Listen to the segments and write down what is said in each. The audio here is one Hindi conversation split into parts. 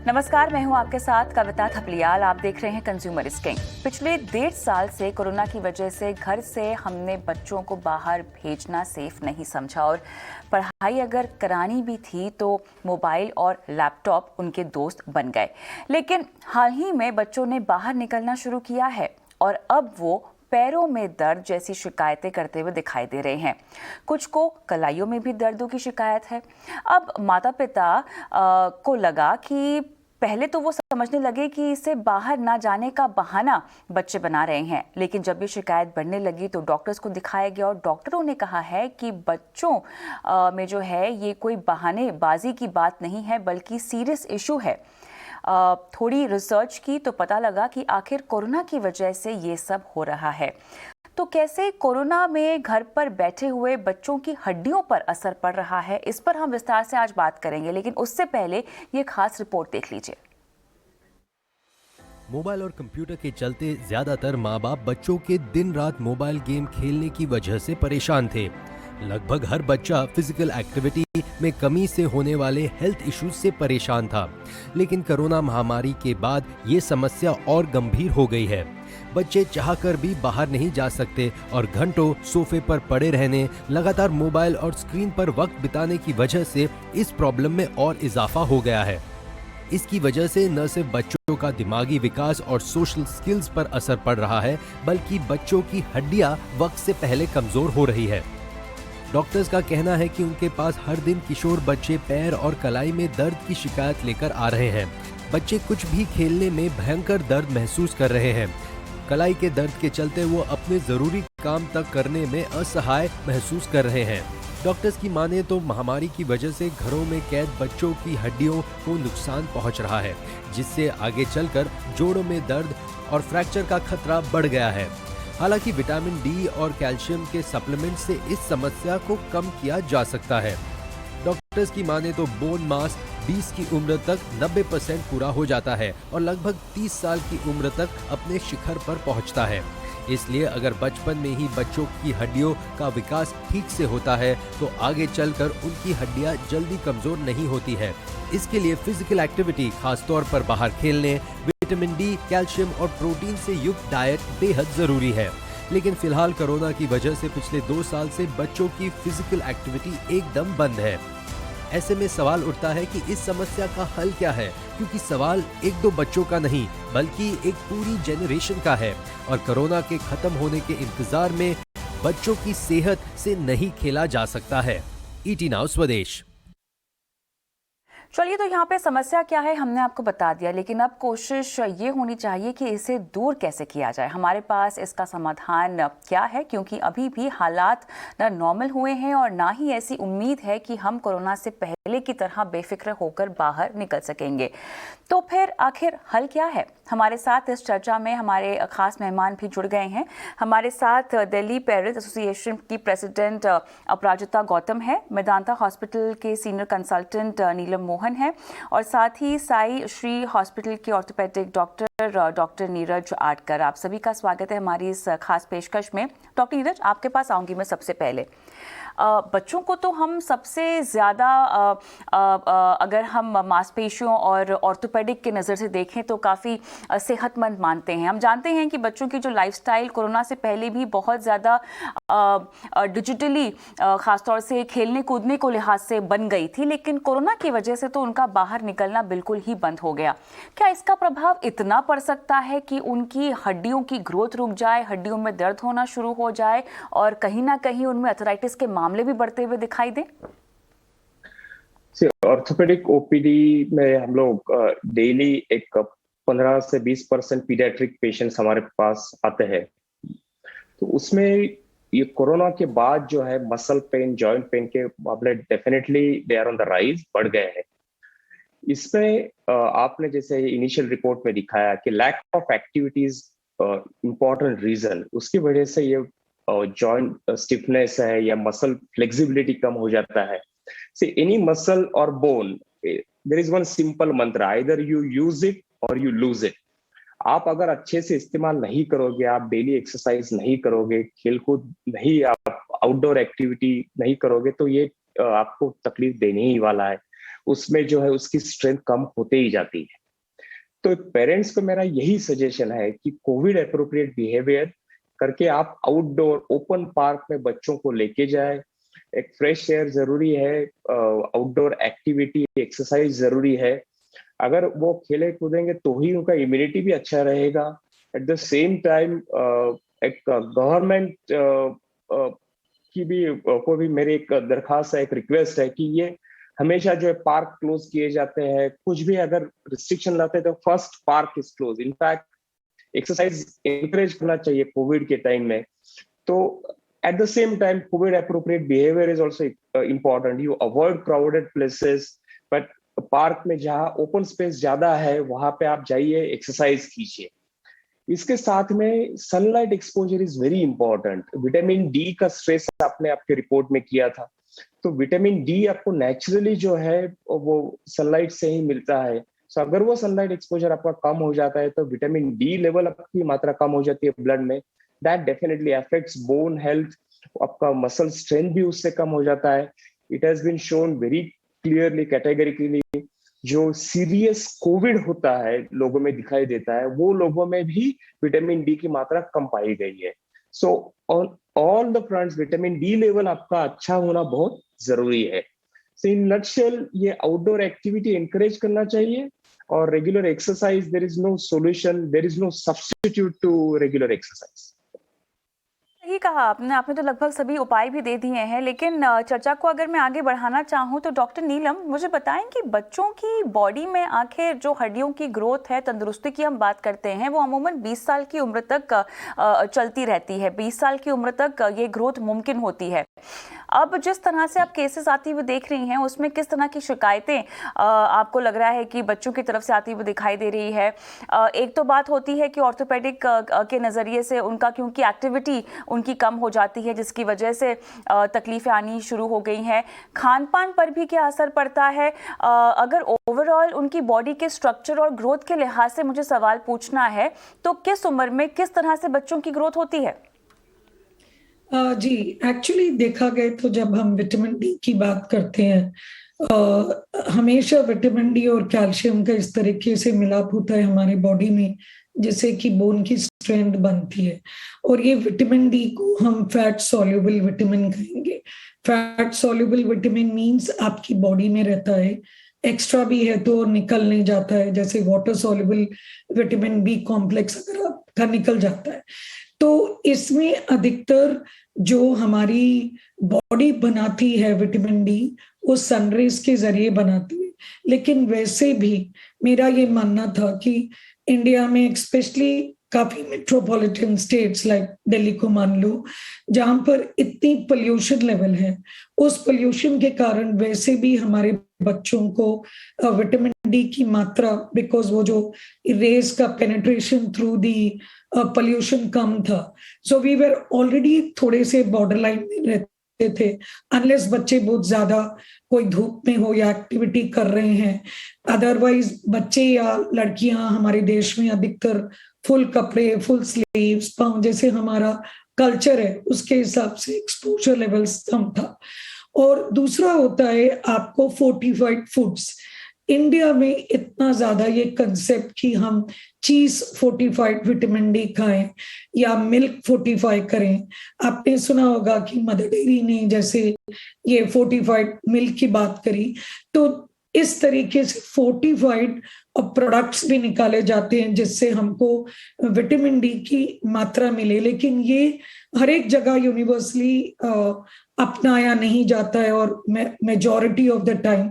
नमस्कार, मैं हूं आपके साथ कविता थपलियाल। आप देख रहे हैं कंज्यूमर स्किंग। पिछले 1.5 साल से कोरोना की वजह से घर से हमने बच्चों को बाहर भेजना सेफ नहीं समझा और पढ़ाई अगर करानी भी थी तो मोबाइल और लैपटॉप उनके दोस्त बन गए। लेकिन हाल ही में बच्चों ने बाहर निकलना शुरू किया है और अब वो पैरों में दर्द जैसी शिकायतें करते हुए दिखाई दे रहे हैं। कुछ को कलाइयों में भी दर्दों की शिकायत है। अब माता पिता को लगा कि पहले तो वो समझने लगे कि इसे बाहर ना जाने का बहाना बच्चे बना रहे हैं, लेकिन जब ये शिकायत बढ़ने लगी तो डॉक्टर्स को दिखाया गया और डॉक्टरों ने कहा है कि बच्चों में जो है ये कोई बहानेबाजी की बात नहीं है बल्कि सीरियस इशू है। थोड़ी रिसर्च की तो पता लगा कि आखिर कोरोना की वजह से ये सब हो रहा है। तो कैसे कोरोना में घर पर बैठे हुए बच्चों की हड्डियों पर असर पड़ रहा है, इस पर हम विस्तार से आज बात करेंगे, लेकिन उससे पहले ये खास रिपोर्ट देख लीजिए। मोबाइल और कंप्यूटर के चलते ज्यादातर माँ बाप बच्चों के दिन रात मोबाइल गेम खेलने की वजह से परेशान थे। लगभग हर बच्चा फिजिकल एक्टिविटी में कमी से होने वाले हेल्थ इश्यूज से परेशान था, लेकिन कोरोना महामारी के बाद ये समस्या और गंभीर हो गई है। बच्चे चाहकर भी बाहर नहीं जा सकते और घंटों सोफे पर पड़े रहने, लगातार मोबाइल और स्क्रीन पर वक्त बिताने की वजह से इस प्रॉब्लम में और इजाफा हो गया है। इसकी वजह से न सिर्फ बच्चों का दिमागी विकास और सोशल स्किल्स पर असर पड़ रहा है, बल्कि बच्चों की हड्डियां वक्त से पहले कमजोर हो रही है। डॉक्टर्स का कहना है कि उनके पास हर दिन किशोर बच्चे पैर और कलाई में दर्द की शिकायत लेकर आ रहे हैं। बच्चे कुछ भी खेलने में भयंकर दर्द महसूस कर रहे हैं। कलाई के दर्द के चलते वो अपने जरूरी काम तक करने में असहाय महसूस कर रहे हैं। डॉक्टर्स की माने तो महामारी की वजह से घरों में कैद बच्चों की हड्डियों को नुकसान पहुंच रहा है, जिससे आगे चलकर जोड़ों में दर्द और फ्रैक्चर का खतरा बढ़ गया है। हालांकि विटामिन डी और कैल्शियम के सप्लीमेंट से इस समस्या को कम किया जा सकता है। डॉक्टर्स की माने तो बोन मास 20 की उम्र तक 90% पूरा हो जाता है और लगभग 30 साल की उम्र तक अपने शिखर पर पहुंचता है। इसलिए अगर बचपन में ही बच्चों की हड्डियों का विकास ठीक से होता है तो आगे चलकर उनकी हड्डियां जल्दी कमजोर नहीं होती है। इसके लिए फिजिकल एक्टिविटी, खासतौर पर बाहर खेलने, विटामिन डी, कैल्शियम और प्रोटीन से युक्त डाइट बेहद जरूरी है। लेकिन फिलहाल कोरोना की वजह से पिछले 2 साल से बच्चों की फिजिकल एक्टिविटी एकदम बंद है। ऐसे में सवाल उठता है कि इस समस्या का हल क्या है, क्योंकि सवाल 1-2 बच्चों का नहीं बल्कि एक पूरी जनरेशन का है और कोरोना के खत्म होने के इंतजार में बच्चों की सेहत से नहीं खेला जा सकता है। ईटी नाउ स्वदेश। चलिए, तो यहाँ पे समस्या क्या है हमने आपको बता दिया, लेकिन अब कोशिश ये होनी चाहिए कि इसे दूर कैसे किया जाए। हमारे पास इसका समाधान क्या है, क्योंकि अभी भी हालात ना नॉर्मल हुए हैं और ना ही ऐसी उम्मीद है कि हम कोरोना से पहले की तरह बेफिक्र होकर बाहर निकल सकेंगे। तो फिर आखिर हल क्या है? हमारे साथ इस चर्चा में हमारे खास मेहमान भी जुड़ गए हैं। हमारे साथ दिल्ली पेरिस एसोसिएशन की प्रेसिडेंट अपराजिता गौतम है, मेदांता हॉस्पिटल के सीनियर कंसल्टेंट नीलम मोहन है और साथ ही साई श्री हॉस्पिटल के ऑर्थोपेडिक डॉक्टर नीरज आटकर। आप सभी का स्वागत है हमारी इस खास पेशकश में। डॉक्टर नीरज, आपके पास आऊंगी मैं सबसे पहले। बच्चों को तो हम सबसे ज़्यादा अगर हम मांसपेशियों और ऑर्थोपेडिक के नज़र से देखें तो काफ़ी सेहतमंद मानते हैं। हम जानते हैं कि बच्चों की जो लाइफस्टाइल कोरोना से पहले भी बहुत ज़्यादा डिजिटली ख़ासतौर से खेलने कूदने को लिहाज से बन गई थी, लेकिन कोरोना की वजह से तो उनका बाहर निकलना बिल्कुल ही बंद हो गया। क्या इसका प्रभाव इतना पड़ सकता है कि उनकी हड्डियों की ग्रोथ रुक जाए, हड्डियों में दर्द होना शुरू हो जाए और कहीं ना कहीं उनमें अर्थराइटिस के मामले भी बढ़ते हुए दिखाई दें? ऑर्थोपेडिक ओपीडी में हम लोग डेली एक 15 से 20% पीडियाट्रिक पेशेंट्स हमारे पास आते हैं। तो उसमें ये कोरोना के बाद जो है मसल पेन, जॉइंट पेन के मामले definitely they are on the rise, बढ़ गए हैं। इसमें आपने जैसे इनिशियल रिपोर्ट में दिखाया कि lack of activities important reason, उसकी वजह से ये जॉइंट स्टिफनेस है या मसल फ्लेक्सिबिलिटी कम हो जाता है। See, any muscle or bone, there is one simple mantra, either you use it or you lose it. आप अगर अच्छे से इस्तेमाल नहीं करोगे, आप डेली एक्सरसाइज नहीं करोगे, खेलकूद नहीं, आप आउटडोर एक्टिविटी नहीं करोगे, तो ये आपको तकलीफ देने ही वाला है। उसमें जो है उसकी स्ट्रेंथ कम होते ही जाती है। तो पेरेंट्स को मेरा यही सजेशन है कि कोविड अप्रोप्रिएट बिहेवियर करके आप आउटडोर ओपन पार्क में बच्चों को लेके जाए। एक फ्रेश एयर जरूरी है, आउटडोर एक्टिविटी एक्सरसाइज जरूरी है। अगर वो खेले कूदेंगे तो ही उनका इम्यूनिटी भी अच्छा रहेगा। एट द सेम टाइम एक गवर्नमेंट की भी को भी मेरी एक दरखास्त है, एक रिक्वेस्ट है कि ये हमेशा जो है पार्क क्लोज किए जाते हैं, कुछ भी अगर रिस्ट्रिक्शन लाते हैं तो first park is close. In fact exercise encourage करना चाहिए कोविड के टाइम में। तो eight the same time Covid appropriate behaviour is also important. You avoid crowded places, but park में जहाँ ओपन स्पेस ज्यादा है वहां पे आप जाइए, एक्सरसाइज कीजिए। इसके साथ में sunlight exposure is very important. Vitamin D का स्ट्रेस आपने आपके रिपोर्ट में किया था, तो विटामिन डी आपको नेचुरली जो है वो सनलाइट से ही मिलता है। सो अगर वो सनलाइट एक्सपोजर आपका कम हो जाता है तो विटामिन डी लेवल आपकी मात्रा कम हो जाती है ब्लड में। That definitely affects bone health, आपका मसल स्ट्रेंथ भी उससे कम हो जाता है। It has been shown very clearly categorically, जो सीरियस कोविड होता है लोगों में दिखाई देता है, वो लोगों में भी विटामिन डी की मात्रा कम पाई गई है। So on all the fronts vitamin D level आपका अच्छा होना बहुत जरूरी है। सो इन नटशेल ये आउटडोर एक्टिविटी एनकरेज करना चाहिए, और regular exercise, there is no solution, there is no substitute to regular exercise. सही कहा आपने तो लगभग सभी उपाय भी दे दिए हैं, लेकिन चर्चा को अगर मैं आगे बढ़ाना चाहूँ तो डॉक्टर नीलम मुझे बताएं कि बच्चों की बॉडी में आखिर जो हड्डियों की ग्रोथ है, तंदुरुस्ती की हम बात करते हैं, वो अमूमन 20 साल की उम्र तक चलती रहती है। 20 साल की उम्र तक ये ग्रोथ मुमकिन होती है। अब जिस तरह से आप केसेस आती हुई देख रही हैं, उसमें किस तरह की शिकायतें आपको लग रहा है कि बच्चों की तरफ से आती हुई दिखाई दे रही है? एक तो बात होती है कि ऑर्थोपेडिक के नज़रिए से उनका, क्योंकि एक्टिविटी उनकी कम हो जाती है जिसकी वजह से तकलीफें आनी शुरू हो गई हैं। खान पान पर भी क्या असर पड़ता है? अगर ओवरऑल उनकी बॉडी के स्ट्रक्चर और ग्रोथ के लिहाज से मुझे सवाल पूछना है तो किस उम्र में किस तरह से बच्चों की ग्रोथ होती है? जी, एक्चुअली देखा गया तो जब हम विटामिन डी की बात करते हैं, हमेशा विटामिन डी और कैल्शियम का इस तरीके से मिलाप होता है हमारी बॉडी में जिससे कि बोन की स्ट्रेंथ बनती है। और ये विटामिन डी को हम फैट सॉल्युबल विटामिन कहेंगे। फैट सॉल्युबल विटामिन मींस आपकी बॉडी में रहता है, एक्स्ट्रा भी है तो निकल नहीं जाता है। जैसे water soluble vitamin B complex अगर आपका निकल जाता है, तो इसमें अधिकतर जो हमारी बॉडी बनाती है विटामिन डी, वो सनरेज के जरिए बनाती है। लेकिन वैसे भी मेरा ये मानना था कि इंडिया में स्पेशली काफी मेट्रोपॉलिटन स्टेट्स लाइक दिल्ली को मान लो, जहां पर इतनी पोल्यूशन लेवल है, उस पोल्यूशन के कारण वैसे भी हमारे बच्चों को विटामिन डी की मात्रा, बिकॉज वो जो रेज का पेनिट्रेशन थ्रू दी पोल्यूशन कम था, सो वी वर ऑलरेडी थोड़े से बॉर्डरलाइन में रहते थे। अनलेस बच्चे बहुत ज्यादा कोई धूप में हो या एक्टिविटी कर रहे हैं, अदरवाइज बच्चे या लड़कियां हमारे देश में अधिकतर फुल कपड़े, फुल स्लीव्स, पाँव जैसे हमारा कल्चर है उसके हिसाब से एक्सपोजर लेवल्स कम था। और दूसरा होता है आपको फोर्टिफाइड फूड्स। इंडिया में इतना ज्यादा ये कंसेप्ट कि हम चीज फोर्टिफाइड विटामिन डी खाएं या मिल्क फोर्टिफाई करें। आपने सुना होगा कि मदर डेयरी ने जैसे ये फोर्टिफाइड मिल्क की बात करी, तो इस तरीके से फोर्टिफाइड प्रोडक्ट्स भी निकाले जाते हैं जिससे हमको विटामिन डी की मात्रा मिले। लेकिन ये हर एक जगह यूनिवर्सली अपनाया नहीं जाता है और मेजॉरिटी ऑफ द टाइम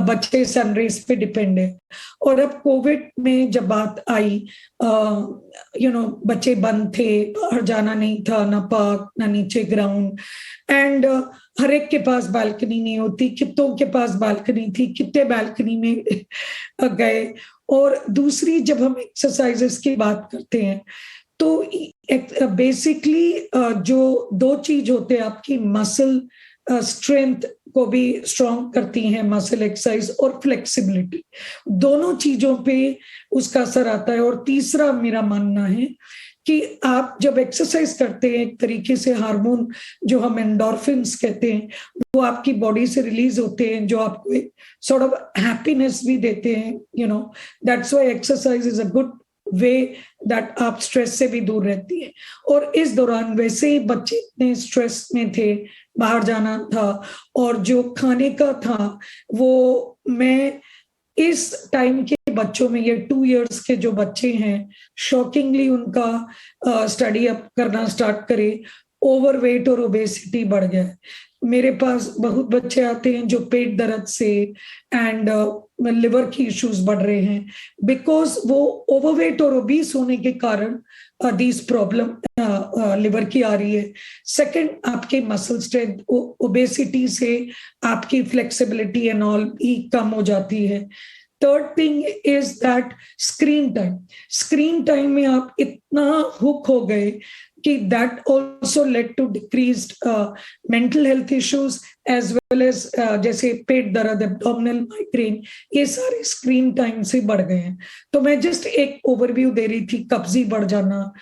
बच्चे सनरेज पे डिपेंड है। और अब कोविड में जब बात आई, बच्चे बंद थे, बाहर जाना नहीं था, ना पार्क ना नीचे ग्राउंड, एंड हर एक के पास बालकनी नहीं होती, कितनों के पास बालकनी थी, कितने बालकनी में गए। और दूसरी जब हम एक्सरसाइजेस की बात करते हैं तो बेसिकली जो दो चीज होते हैं आपकी, मसल स्ट्रेंथ को भी स्ट्रॉन्ग करती हैं मसल एक्सरसाइज, और फ्लेक्सिबिलिटी, दोनों चीजों पे उसका असर आता है। और तीसरा मेरा मानना है कि आप जब एक्सरसाइज करते हैं एक तरीके से हार्मोन जो हम एंडोर्फिन्स कहते हैं वो आपकी बॉडी से रिलीज होते हैं, जो आपको एक सॉर्ट ऑफ हैप्पीनेस भी देते हैं, that's why exercise is a good way that आप स्ट्रेस से भी दूर रहती है। और इस दौरान वैसे ही बच्चे इतने स्ट्रेस में थे, बाहर जाना था और जो खाने का था वो मैं इस टाइम के बच्चों में, ये 2 इयर्स के जो बच्चे हैं, शॉकिंगली उनका स्टडी अप करना स्टार्ट करे, ओवरवेट और ओबेसिटी बढ़ गया है। मेरे पास बहुत बच्चे आते हैं जो पेट दर्द से एंड लिवर की इश्यूज बढ़ रहे हैं, बिकॉज वो ओवरवेट और ओबीस होने के कारण दिस प्रॉब्लम लिवर की आ रही है। सेकंड, आपके मसल स्ट्रेंथ, ओबेसिटी से आपकी फ्लेक्सिबिलिटी एंड ऑल भी कम हो जाती है। Third thing is that screen time में आप इतना हुक हो गए कि that also led to decreased mental health issues as well as जैसे पेट दर्द, एब्डोमिनल माइग्रेन, ये सारे स्क्रीन टाइम से बढ़ गए हैं। तो मैं जस्ट एक ओवरव्यू दे रही थी, कब्जी बढ़ जाना,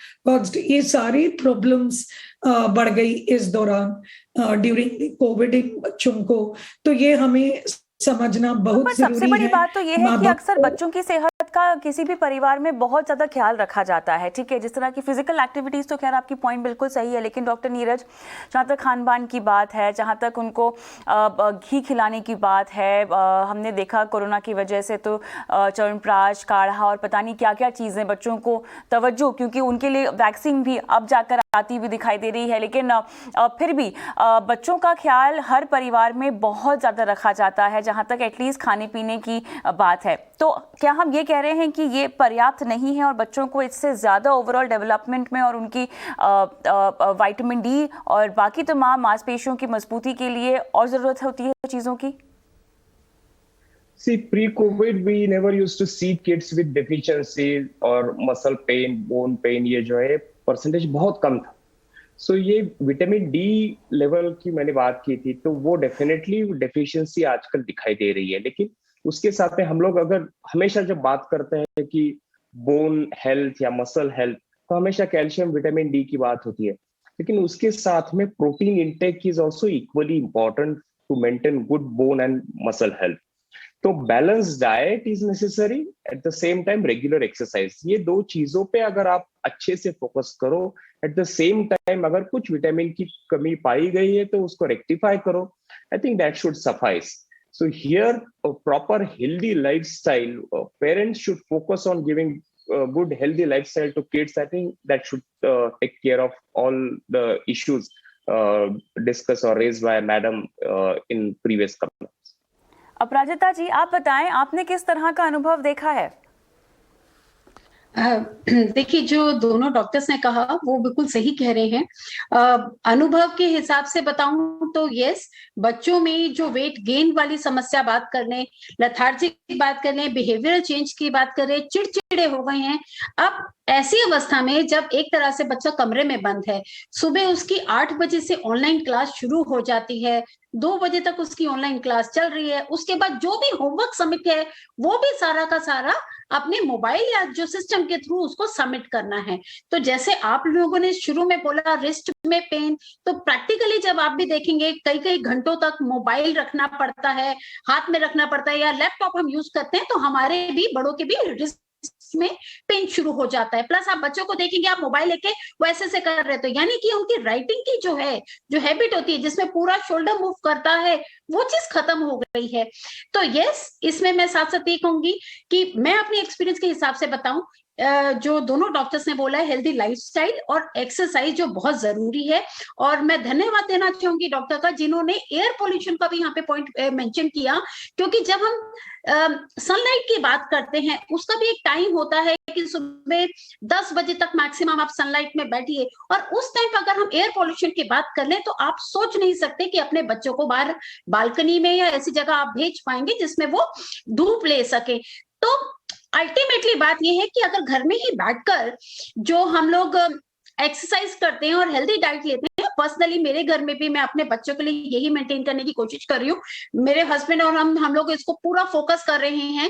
ये सारी प्रॉब्लम्स बढ़ गई इस दौरान ड्यूरिंग कोविड इन बच्चों को। तो ये हमें समझना बहुत जरूरी है। सबसे बड़ी बात तो ये है कि अक्सर बच्चों की सेहत का किसी भी परिवार में बहुत ज्यादा ख्याल रखा जाता है, ठीक है, जिस तरह की फिजिकल एक्टिविटीज, तो खैर आपकी पॉइंट बिल्कुल सही है, लेकिन डॉक्टर नीरज, जहाँ तक खान पान की बात है, जहाँ तक उनको घी खिलाने की बात है, हमने देखा कोरोना की वजह से तो च्यवनप्राश, काढ़ा और पता नहीं क्या क्या चीज़ें बच्चों को तवज्जो, क्योंकि उनके लिए वैक्सीन भी अब जाकर आती हुई दिखाई दे रही है, लेकिन फिर भी बच्चों का ख्याल हर परिवार में बहुत ज़्यादा रखा जाता है, जहाँ तक एटलीस्ट खाने पीने की बात है। तो क्या हम ये कह रहे हैं कि ये पर्याप्त नहीं है और बच्चों को इससे ज़्यादा ओवरऑल डेवलपमेंट में और उनकी विटामिन डी और बाकी तमाम मांसपेशियों की मजबूती के लिए और ज़रूरत होती है चीज़ों की? See, pre-COVID we never used to see kids with deficiencies और muscle pain, bone pain, ये जो है परसेंटेज बहुत कम था। सो ये विटामिन डी लेवल की मैंने बात की थी, तो वो डेफिनेटली डेफिशिएंसी आजकल दिखाई दे रही है। लेकिन उसके साथ में हम लोग अगर हमेशा जब बात करते हैं कि बोन हेल्थ या मसल हेल्थ, तो हमेशा कैल्शियम विटामिन डी की बात होती है, लेकिन उसके साथ में protein intake is also equally important to maintain good bone and muscle health. तो balance diet is necessary, at the same time regular exercise, ये दो चीजों पे अगर आप अच्छे से फोकस करो, एट द सेम टाइम अगर कुछ विटामिन की कमी पाई गई है तो उसको रेक्टिफाई करो, I think that should suffice. So here proper healthy lifestyle, parents should focus on giving good healthy lifestyle to kids. I think that should take care of all the issues discussed or raised by madam in previous comments. अपराजिता जी, आप बताएं, आपने किस तरह का अनुभव देखा है? देखिए, जो दोनों डॉक्टर्स ने कहा वो बिल्कुल सही कह रहे हैं। अनुभव के हिसाब से बताऊं तो यस, बच्चों में जो वेट गेन वाली समस्या बात कर लें, लेथार्जिक की बात कर लें, बिहेवियरल चेंज की बात करें, चिड़चिड़े हो गए हैं। अब ऐसी अवस्था में जब एक तरह से बच्चा कमरे में बंद है, सुबह उसकी 8 बजे से ऑनलाइन क्लास शुरू हो जाती है, 2 बजे तक उसकी ऑनलाइन क्लास चल रही है, उसके बाद जो भी होमवर्क सबमिट है वो भी सारा का सारा अपने मोबाइल या जो सिस्टम के थ्रू उसको सबमिट करना है। तो जैसे आप लोगों ने शुरू में बोला रिस्ट में पेन, तो प्रैक्टिकली जब आप भी देखेंगे कई कई घंटों तक मोबाइल रखना पड़ता है, हाथ में रखना पड़ता है, या लैपटॉप हम यूज करते हैं, तो हमारे भी बड़ों के भी रिस्ट में पेन शुरू हो जाता है। प्लस आप बच्चों को देखेंगे, आप मोबाइल लेके वो ऐसे से कर रहे, तो यानी कि उनकी राइटिंग की जो है, जो हैबिट होती है जिसमें पूरा शोल्डर मूव करता है, वो चीज खत्म हो गई है। तो यस, इसमें मैं साथ साथ ये कहूंगी कि मैं अपने एक्सपीरियंस के हिसाब से बताऊं, जो दोनों डॉक्टर्स ने बोला है, हेल्दी लाइफस्टाइल और एक्सरसाइज जो बहुत जरूरी है। और मैं धन्यवाद देना चाहूंगी डॉक्टर का, जिन्होंने एयर पोल्यूशन का भी यहाँ पे पॉइंट मेंशन किया, क्योंकि जब हम सनलाइट की बात करते हैं, उसका भी एक टाइम होता है कि सुबह 10 बजे तक मैक्सिमम आप सनलाइट में बैठिए, और उस टाइम पर अगर हम एयर पोल्यूशन की बात कर लें तो आप सोच नहीं सकते कि अपने बच्चों को बाहर बालकनी में या ऐसी जगह आप भेज पाएंगे जिसमें वो धूप ले सके। तो अल्टीमेटली बात यह है कि अगर घर में ही बैठकर जो हम लोग एक्सरसाइज करते हैं और हेल्दी डाइट लेते हैं, पर्सनली मेरे घर में भी मैं अपने बच्चों के लिए यही मेंटेन करने की कोशिश कर रही हूँ। मेरे हस्बैंड और हम लोग इसको पूरा फोकस कर रहे हैं।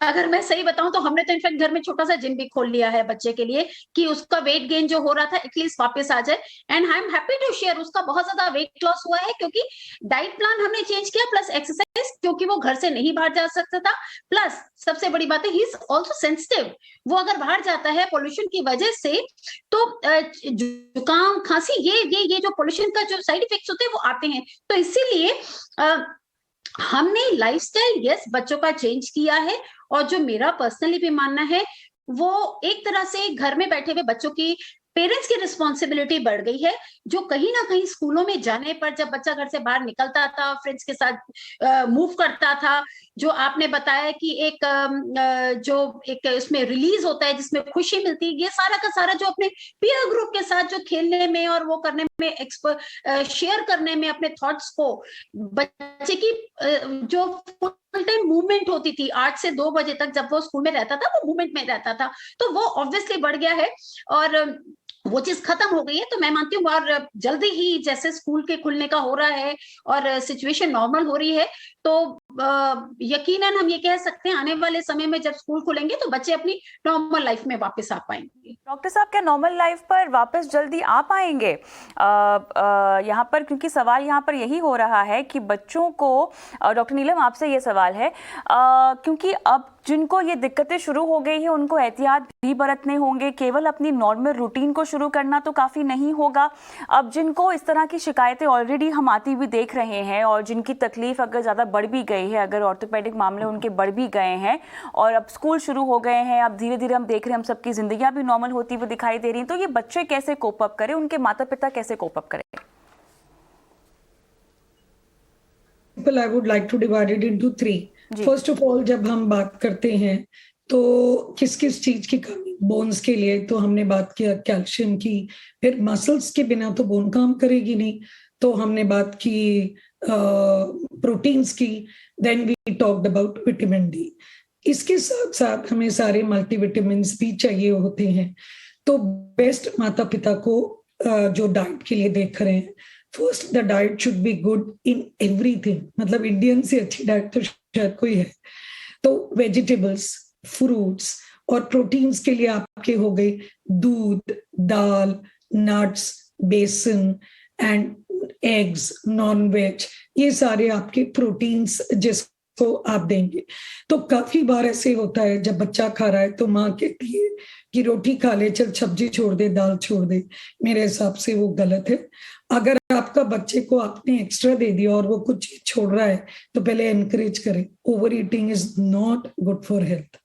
अगर मैं सही बताऊं तो हमने तो इनफैक्ट घर में छोटा सा जिम भी खोल लिया है बच्चे के लिए, कि उसका वेट गेन जो हो रहा था एटलीस्ट वापस आ जाए। And I am happy to share उसका बहुत ज्यादा वेट लॉस हुआ है, क्योंकि डाइट प्लान हमने चेंज किया प्लस एक्सरसाइज, क्योंकि वो घर से नहीं बाहर जा सकता था। प्लस सबसे बड़ी बात है, ही इज ऑल्सो सेंसिटिव। वो अगर बाहर जाता है पोल्यूशन की वजह से, तो जुकाम खांसी ये जो पोल्यूशन का जो साइड इफेक्ट्स होते हैं वो आते हैं। तो इसीलिए हमने लाइफस्टाइल यस बच्चों का चेंज किया है। और जो मेरा पर्सनली भी मानना है, वो एक तरह से घर में बैठे हुए बच्चों की पेरेंट्स की रिस्पॉन्सिबिलिटी बढ़ गई है, जो कहीं ना कहीं स्कूलों में जाने पर जब बच्चा घर से बाहर निकलता था, फ्रेंड्स के साथ मूव करता था, जो आपने बताया कि जो एक इसमें रिलीज होता है जिसमें खुशी मिलती है, ये सारा का सारा जो अपने पीयर ग्रुप के साथ जो खेलने में और वो करने में शेयर करने में अपने थॉट्स को, बच्चे की जो फुल टाइम मूवमेंट होती थी 8 से 2 बजे तक जब वो स्कूल में रहता था, वो मूवमेंट में रहता था, तो वो ऑब्वियसली बढ़ गया है और वो चीज खत्म हो गई है। तो मैं मानती हूँ और जल्दी ही जैसे स्कूल के खुलने का हो रहा है और सिचुएशन नॉर्मल हो रही है, तो यकीनन हम ये कह सकते हैं आने वाले समय में जब स्कूल खुलेंगे तो बच्चे अपनी नॉर्मल लाइफ में वापस आ पाएंगे। डॉक्टर साहब, क्या नॉर्मल लाइफ पर वापस जल्दी आ पाएंगे? यहाँ पर क्योंकि सवाल यहाँ पर यही हो रहा है कि बच्चों को, डॉक्टर नीलम आपसे ये सवाल है, क्योंकि अब जिनको ये दिक्कतें शुरू हो गई है उनको एहतियात भी बरतने होंगे, केवल अपनी नॉर्मल रूटीन को शुरू करना तो काफ़ी नहीं होगा। अब जिनको इस तरह की शिकायतें ऑलरेडी हम आती हुई देख रहे हैं और जिनकी तकलीफ अगर ज़्यादा बढ़ भी गई है, अगर ऑर्थोपेडिक मामले उनके बढ़ भी गए हैं और अब स्कूल शुरू हो गए हैं, अब धीरे धीरे हम देख रहे हैं हम सबकी ज़िंदगियाँ भी नॉर्मल होती हुई दिखाई दे रही हैं, तो ये बच्चे कैसे कोप अप करें, उनके माता पिता कैसे कोप अप करें? I would like to divide it into 3. First of all, जब हम बात करते हैं तो किस किस चीज की कमी, बोन्स के लिए तो हमने बात किया कैल्शियम की, फिर मसल्स के बिना तो बोन काम करेगी नहीं, तो हमने बात की प्रोटीन्स की, then we talked about vitamin D. इसके साथ साथ हमें सारे मल्टीविटामिन्स भी चाहिए होते हैं। तो बेस्ट माता पिता को जो डाइट के लिए देख रहे हैं, first the diet should be good in everything, मतलब इंडियन से अच्छी डाइट तो शायद कोई है। तो वेजिटेबल्स, फ्रूट्स और प्रोटीन्स के लिए आपके हो गए दूध, दाल, नट्स, बेसन एंड एग्स, नॉन वेज, ये सारे आपके प्रोटीन्स जिसको आप देंगे। तो काफी बार ऐसे होता है जब बच्चा खा रहा है तो माँ कहती है कि रोटी खा ले, चल सब्जी छोड़ दे, दाल छोड़ दे। मेरे हिसाब से वो गलत है। अगर आपका बच्चे को आपने एक्स्ट्रा दे दिया और वो कुछ चीज छोड़ रहा है तो पहले एनकरेज करें। Over eating is not good for health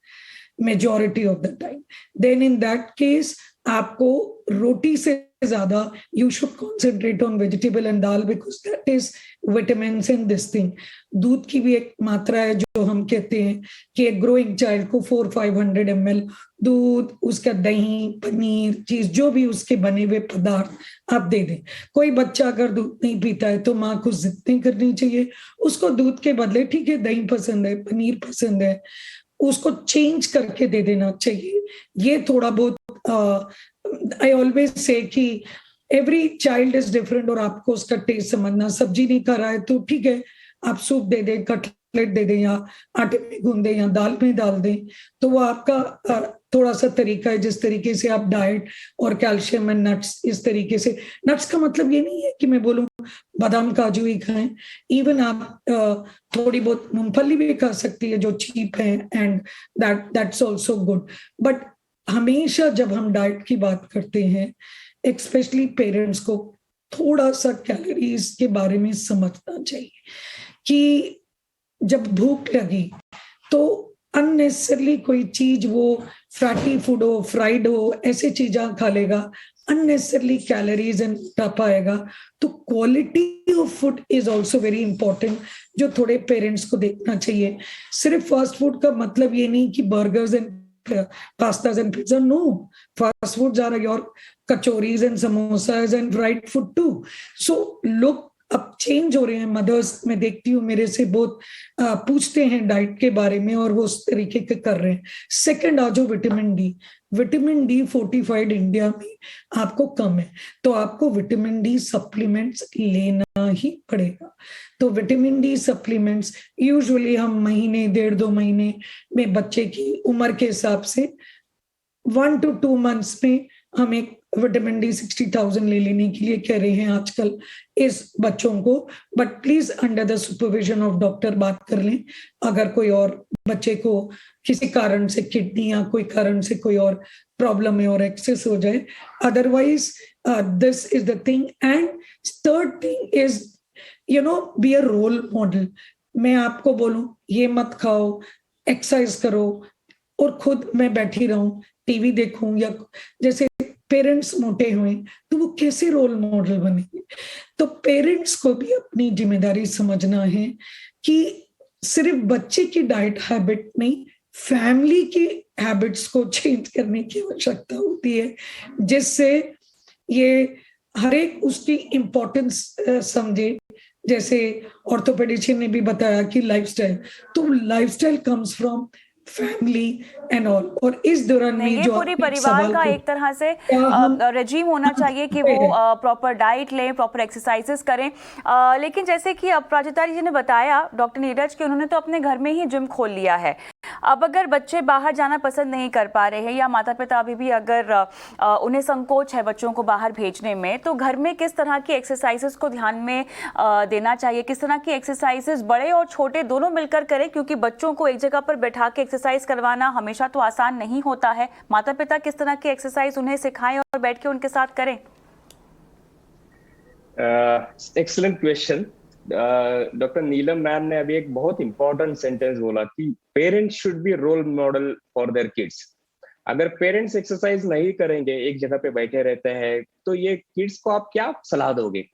majority of the time. Then in that case आपको रोटी से ज्यादा you should concentrate on vegetable and dal, because that is vitamins in this thing. दूध की भी एक मात्रा है जो हम कहते हैं कि एक ग्रोइंग चाइल्ड को 400-500 ml दूध, उसका दही, पनीर, चीज जो भी उसके बने हुए पदार्थ आप दे दें। कोई बच्चा अगर दूध नहीं पीता है तो माँ को जिद नहीं करनी चाहिए, उसको दूध के बदले ठीक है दही पसंद है, पनीर पसंद है, उसको चेंज करके दे देना चाहिए। ये थोड़ा बहुत आई ऑलवेज से कि एवरी चाइल्ड इज डिफरेंट और आपको उसका टेस्ट समझना। सब्जी नहीं खा रहा है तो ठीक है आप सूप दे दें, कटलेट दे दें या आटे में गूंद दें या दाल में डाल दें। तो वो आपका थोड़ा सा तरीका है जिस तरीके से आप डाइट और कैल्शियम एंड नट्स, इस तरीके से। नट्स का मतलब ये नहीं है कि मैं बोलूं बादाम काजू ही खाएं, इवन आप थोड़ी बहुत मूंगफली भी खा सकती है जो चीप है, and that's also good. But हमेशा जब हम डाइट की बात करते हैं, एक्सपेशली पेरेंट्स को थोड़ा सा कैलोरीज के बारे में समझना चाहिए कि जब भूख लगी तो अननेसेसरली कोई चीज, वो फैटी फूड हो, फ्राइड हो, ऐसे चीजें खा लेगा, अननेसेसरली कैलोरीज एंड पाएगा। तो quality of food is also very important, जो थोड़े पेरेंट्स को देखना चाहिए। सिर्फ फास्ट फूड का मतलब ये नहीं कि burgers and pastas and pizza. No, fast foods are your kachoris and samosas and fried food too. So look अब चेंज हो रहे हैं। मदर्स मैं देखती हूँ मेरे से बहुत पूछते हैं डाइट के बारे में और वो उस तरीके के कर रहे हैं। सेकंड आ जाओ विटामिन डी फोर्टिफाइड इंडिया में आपको कम है, तो आपको विटामिन डी सप्लीमेंट्स लेना ही पड़ेगा। तो विटामिन डी सप्लीमेंट्स यूजुअली हम महीने 1.5-2 महीने में बच्चे की उम्र के हिसाब से 1 to 2 months में हम एक विटामिन डी 60,000 ले लेने के लिए कह रहे हैं आजकल इस बच्चों को। But please under the supervision of doctor बात कर लें। अगर कोई और बच्चे को किसी कारण से किडनी या कोई कारण से कोई और प्रॉब्लम है और एक्सेस हो जाए, otherwise this is the thing. And third thing is be a role model. मैं आपको बोलूं ये मत खाओ, एक्सरसाइज करो, और खुद मैं बैठी रहूं टीवी देखूं, या जैसे पेरेंट्स मोटे हुए तो वो कैसे रोल मॉडल बनेंगे। तो पेरेंट्स को भी अपनी जिम्मेदारी समझना है कि सिर्फ बच्चे की डाइट हैबिट नहीं, फैमिली की हैबिट्स को चेंज करने की आवश्यकता होती है, जिससे ये हर एक उसकी इम्पोर्टेंस समझे। जैसे ऑर्थोपेडिशियन ने भी बताया कि लाइफस्टाइल, तो lifestyle comes from family and all. और इस दौरान में ये जो पूरी परिवार का एक तरह से रेजिम होना चाहिए कि वो प्रॉपर डाइट लें, प्रॉपर एक्सरसाइजेस करें। लेकिन जैसे कि अब प्राजक्ता जी ने बताया, डॉक्टर नीरज, कि उन्होंने तो अपने घर में ही जिम खोल लिया है। अब अगर बच्चे बाहर जाना पसंद नहीं कर पा रहे हैं, या माता पिता अभी भी अगर उन्हें संकोच है बच्चों को बाहर भेजने में, तो घर में किस तरह की एक्सरसाइजेस को ध्यान में देना चाहिए? किस तरह की एक्सरसाइजेस बड़े और छोटे दोनों मिलकर करें? क्योंकि बच्चों को एक जगह पर बैठा के एक्सरसाइज करवाना हमेशा तो आसान नहीं होता है। माता पिता किस तरह की एक्सरसाइज उन्हें सिखाएं और बैठ के उनके साथ करें? Excellent question. Doctor Neelam ma'am ने अभी एक बहुत इंपॉर्टेंट सेंटेंस बोला कि parents should be role model for their kids. अगर पेरेंट्स एक्सरसाइज नहीं करेंगे, एक जगह पे बैठे रहते हैं, तो ये किड्स को आप क्या सलाह दोगे?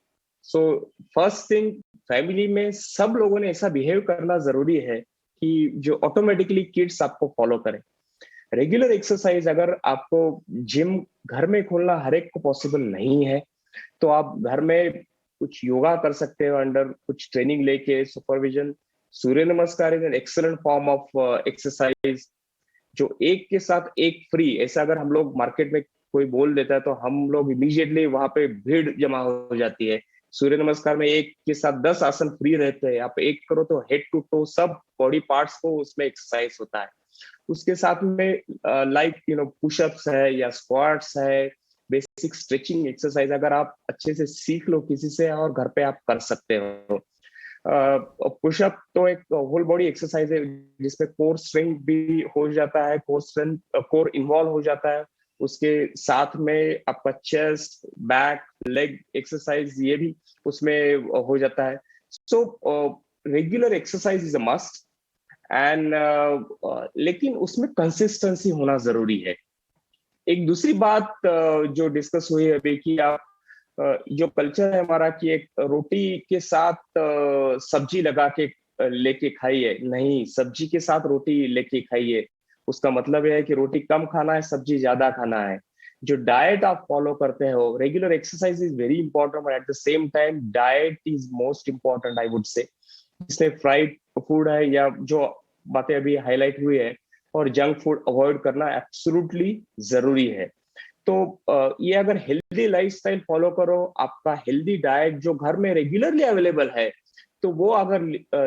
सो फर्स्ट थिंग, फैमिली में सब लोगों ने ऐसा बिहेव करना जरूरी है कि जो ऑटोमेटिकली किड्स आपको फॉलो करें। रेगुलर एक्सरसाइज, अगर आपको जिम घर में खोलना हर एक को पॉसिबल नहीं है, तो आप घर में कुछ योगा कर सकते हो, अंडर कुछ ट्रेनिंग लेके, सुपरविजन। सूर्य नमस्कार is an excellent form of exercise, जो एक के साथ एक फ्री। ऐसा अगर हम लोग मार्केट में कोई बोल देता है तो हम लोग इमीडिएटली वहां पे भीड़ जमा हो जाती है। सूर्य नमस्कार में एक के साथ 10 आसन फ्री रहते हैं। आप एक करो तो हेड टू टो सब बॉडी पार्ट्स को उसमें एक्सरसाइज होता है। उसके साथ में लाइक पुशअप्स है या स्क्वाट्स है, बेसिक स्ट्रेचिंग एक्सरसाइज अगर आप अच्छे से सीख लो किसी से, और घर पे आप कर सकते हो। पुशअप तो एक होल बॉडी एक्सरसाइज है जिसमें कोर स्ट्रेंथ भी हो जाता है, कोर इन्वॉल्व हो जाता है। उसके साथ में आपका चेस्ट, बैक, लेग एक्सरसाइज ये भी उसमें हो जाता है। So regular exercise is a must, and लेकिन उसमें कंसिस्टेंसी होना जरूरी है। एक दूसरी बात जो डिस्कस हुई अभी कि आप जो कल्चर है हमारा कि एक रोटी के साथ सब्जी लगा के लेके खाइए, नहीं, सब्जी के साथ रोटी लेके खाइए। उसका मतलब यह है कि रोटी कम खाना है, सब्जी ज्यादा खाना है। जो डाइट आप फॉलो करते हो, regular exercise is very important, but at the same time diet is most important, I would say. इसमें फ्राइड फूड है या जो बातें अभी हाईलाइट हुई है, और जंक फूड अवॉइड करना एब्सोल्युटली जरूरी है। तो ये अगर हेल्दी लाइफस्टाइल फॉलो करो, आपका हेल्दी डाइट जो घर में रेगुलरली अवेलेबल है, तो वो अगर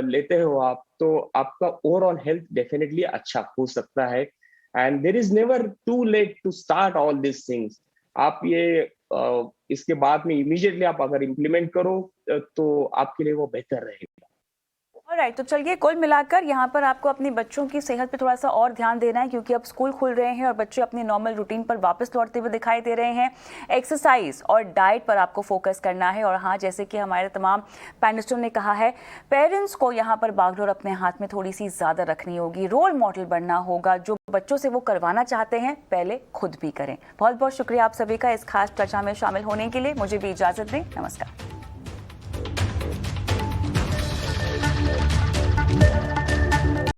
लेते हो आप, तो आपका ओवरऑल हेल्थ डेफिनेटली अच्छा हो सकता है। And there is never too late to start all this things. आप ये इसके बाद में इमीडिएटली आप अगर इम्प्लीमेंट करो तो आपके लिए वो बेहतर रहेगा। राइट, तो चलिए कुल मिलाकर यहाँ पर आपको अपने बच्चों की सेहत पे थोड़ा सा और ध्यान देना है, क्योंकि अब स्कूल खुल रहे हैं और बच्चे अपने नॉर्मल रूटीन पर वापस लौटते हुए दिखाई दे रहे हैं। एक्सरसाइज और डाइट पर आपको फोकस करना है। और हाँ, जैसे कि हमारे तमाम पैनलिस्टों ने कहा है, पेरेंट्स को यहाँ पर बागडोर अपने हाथ में थोड़ी सी ज़्यादा रखनी होगी, रोल मॉडल बनना होगा। जो बच्चों से वो करवाना चाहते हैं पहले खुद भी करें। बहुत बहुत शुक्रिया आप सभी का इस खास चर्चा में शामिल होने के लिए। मुझे भी इजाज़त दें, नमस्कार।